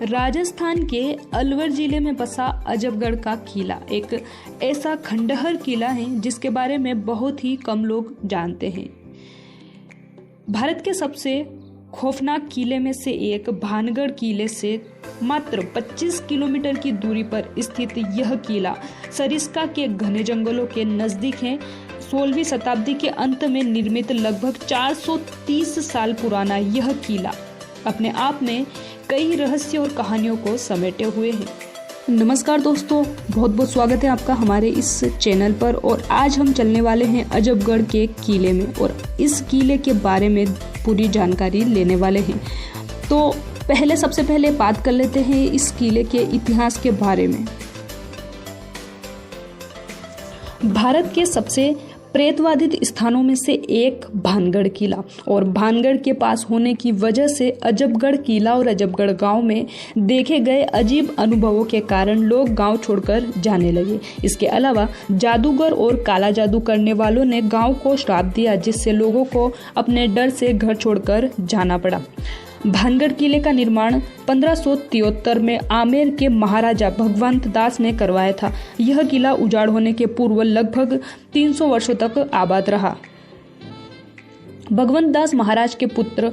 राजस्थान के अलवर जिले में बसा अजबगढ़ का किला एक ऐसा खंडहर किला है जिसके बारे में बहुत ही कम लोग जानते हैं। भारत के सबसे खौफनाक किले में से एक भानगढ़ किले से मात्र 25 किलोमीटर की दूरी पर स्थित यह किला सरिस्का के घने जंगलों के नजदीक है। 16वीं शताब्दी के अंत में निर्मित लगभग 430 साल पुराना यह किला अपने आप में कई रहस्य और कहानियों को समेटे हुए है। नमस्कार दोस्तों, बहुत बहुत स्वागत है आपका हमारे इस चैनल पर। और आज हम चलने वाले हैं अजबगढ़ के किले में और इस किले के बारे में पूरी जानकारी लेने वाले हैं। तो सबसे पहले बात कर लेते हैं इस किले के इतिहास के बारे में। भारत के सबसे प्रेतवादित स्थानों में से एक भानगढ़ किला और भानगढ़ के पास होने की वजह से अजबगढ़ किला और अजबगढ़ गांव में देखे गए अजीब अनुभवों के कारण लोग गांव छोड़कर जाने लगे। इसके अलावा जादूगर और काला जादू करने वालों ने गांव को श्राप दिया, जिससे लोगों को अपने डर से घर छोड़कर जाना पड़ा। भानगढ़ किले का निर्माण 1573 में आमेर के महाराजा भगवंत दास ने करवाया था। यह किला उजाड़ होने के पूर्व लगभग 300 वर्षों तक आबाद रहा। भगवंत दास महाराज के पुत्र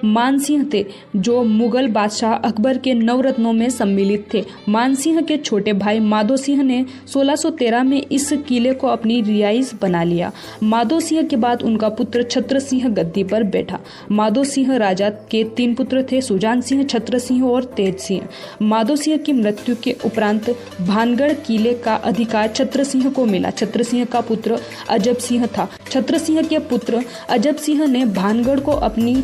मानसिंह थे, जो मुगल बादशाह अकबर के नवरत्नों में सम्मिलित थे। मानसिंह के छोटे भाई माधो सिंह ने 1613 में इस किले को अपनी रिहाइश बना लिया। माधो सिंह के बाद उनका पुत्र छत्र सिंह गद्दी पर बैठा। माधो सिंह राजा के 3 पुत्र थे, सुजान सिंह, छत्र सिंह और तेज सिंह। माधो सिंह की मृत्यु के उपरांत भानगढ़ किले का अधिकार छत्र सिंह को मिला। छत्र सिंह का पुत्र अजब सिंह था। छत्र सिंह के पुत्र अजब सिंह ने भानगढ़ को अपनी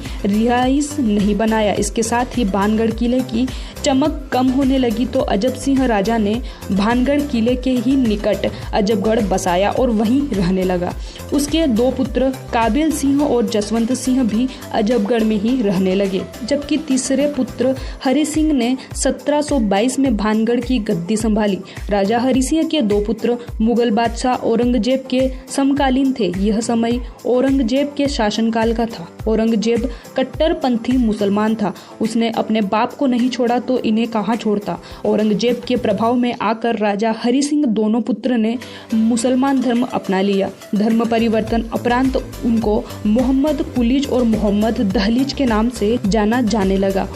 नहीं बनाया। इसके साथ ही भानगढ़ किले की चमक कम होने लगी तो अजब सिंह राजा ने भानगढ़ किले के ही निकट अजबगढ़ बसाया और वहीं रहने लगा। उसके 2 पुत्र काबिल सिंह और जसवंत सिंह भी अजबगढ़ में ही रहने लगे, जबकि तीसरे पुत्र हरि सिंह ने 1722 में भानगढ़ की गद्दी संभाली। राजा हरि सिंह के 2 पुत्र मुगल बादशाह औरंगजेब के समकालीन थे। यह समय औरंगजेब के शासनकाल का था। औरंगजेब कट्टरपंथी मुसलमान था। उसने अपने बाप को नहीं छोड़ा तो इन्हें कहाँ छोड़ता। औरंगजेब के प्रभाव में आकर राजा हरि सिंह दोनों पुत्र ने मुसलमान धर्म अपना लिया। धर्म परिवर्तन उपरांत उनको मोहम्मद कुलीज और मोहम्मद दहलीज के नाम से जाना जाने लगा।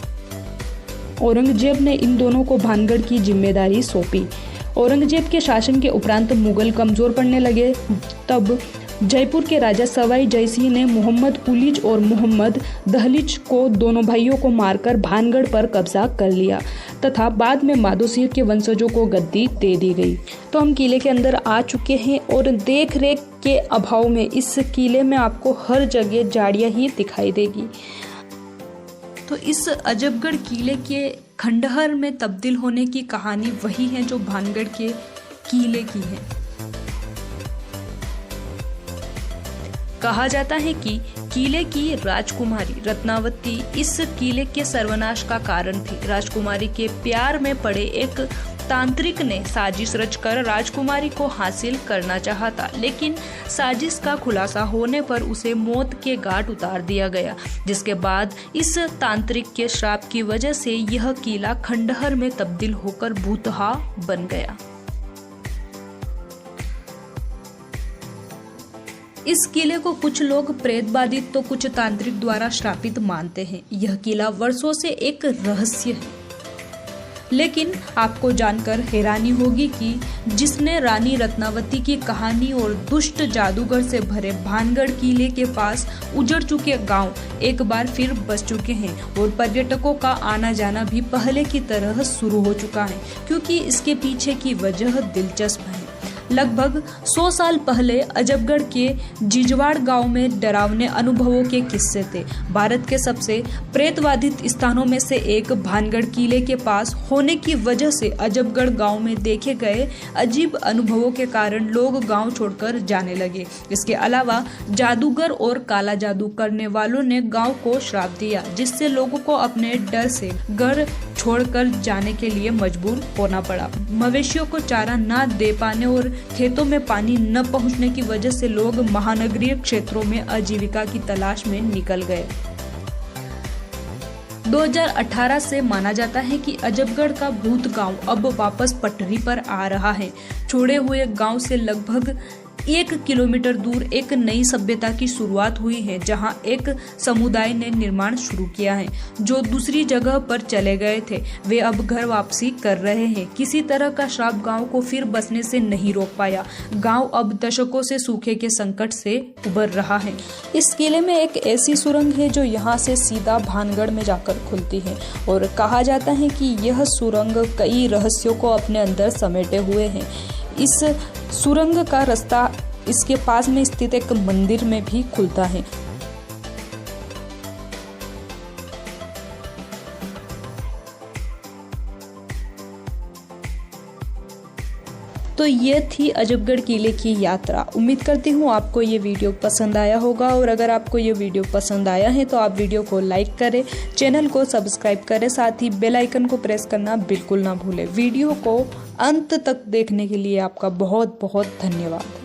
औरंगजेब ने इन दोनों को भानगढ़ की जिम्मेदारी सौंपी। औरंगजेब के शासन के उपरांत मुगल कमजोर पड़ने लगे। तब जयपुर के राजा सवाई जयसिंह ने मोहम्मद कुलीज और मोहम्मद दहलीज को दोनों भाइयों को मारकर भानगढ़ पर कब्जा कर लिया तथा बाद में माधो सिंह के वंशजों को गद्दी दे दी गई। तो हम किले के अंदर आ चुके हैं और देख रेख के अभाव में इस किले में आपको हर जगह झाड़ियां ही दिखाई देगी। तो इस अजबगढ़ किले के खंडहर में तब्दील होने की कहानी वही है जो भानगढ़ के किले की है। कहा जाता है कि किले की राजकुमारी रत्नावती इस किले के सर्वनाश का कारण थी। राजकुमारी के प्यार में पड़े एक तांत्रिक ने साजिश रचकर राजकुमारी को हासिल करना चाहा था, लेकिन साजिश का खुलासा होने पर उसे मौत के घाट उतार दिया गया, जिसके बाद इस तांत्रिक के श्राप की वजह से यह किला खंडहर में तब्दील होकर भूतहा बन गया। इस किले को कुछ लोग प्रेतबाधित तो कुछ तांत्रिक द्वारा श्रापित मानते हैं। यह किला वर्षों से एक रहस्य है, लेकिन आपको जानकर हैरानी होगी कि जिसने रानी रत्नावती की कहानी और दुष्ट जादूगर से भरे भानगढ़ किले के पास उजड़ चुके गांव एक बार फिर बस चुके हैं और पर्यटकों का आना जाना भी पहले की तरह शुरू हो चुका है, क्योंकि इसके पीछे की वजह दिलचस्प है। लगभग 100 साल पहले अजबगढ़ के जिजवाड़ गांव में डरावने अनुभवों के किस्से थे। भारत के सबसे प्रेतवादित स्थानों में से एक भानगढ़ किले के पास होने की वजह से अजबगढ़ गांव में देखे गए अजीब अनुभवों के कारण लोग गांव छोड़कर जाने लगे। इसके अलावा जादूगर और काला जादू करने वालों ने गांव को श्राप दिया, जिससे लोगों को अपने डर से घर छोड़कर जाने के लिए मजबूर होना पड़ा। मवेशियों को चारा न दे पाने और खेतों में पानी न पहुंचने की वजह से लोग महानगरीय क्षेत्रों में आजीविका की तलाश में निकल गए। 2018 से माना जाता है कि अजबगढ़ का भूत गांव अब वापस पटरी पर आ रहा है। छोड़े हुए गांव से लगभग 1 किलोमीटर दूर एक नई सभ्यता की शुरुआत हुई है, जहां एक समुदाय ने निर्माण शुरू किया है। जो दूसरी जगह पर चले गए थे वे अब घर वापसी कर रहे हैं। किसी तरह का श्राप गांव को फिर बसने से नहीं रोक पाया। गांव अब दशकों से सूखे के संकट से उबर रहा है। इस किले में एक ऐसी सुरंग है जो यहाँ से सीधा भानगढ़ में जाकर खुलती है और कहा जाता है कि यह सुरंग कई रहस्यों को अपने अंदर समेटे हुए है। इस सुरंग का रास्ता इसके पास में स्थित एक मंदिर में भी खुलता है। तो ये थी अजबगढ़ किले की यात्रा। उम्मीद करती हूँ आपको ये वीडियो पसंद आया होगा, और अगर आपको ये वीडियो पसंद आया है तो आप वीडियो को लाइक करें, चैनल को सब्सक्राइब करें, साथ ही बेल आइकन को प्रेस करना बिल्कुल ना भूलें। वीडियो को अंत तक देखने के लिए आपका बहुत बहुत धन्यवाद।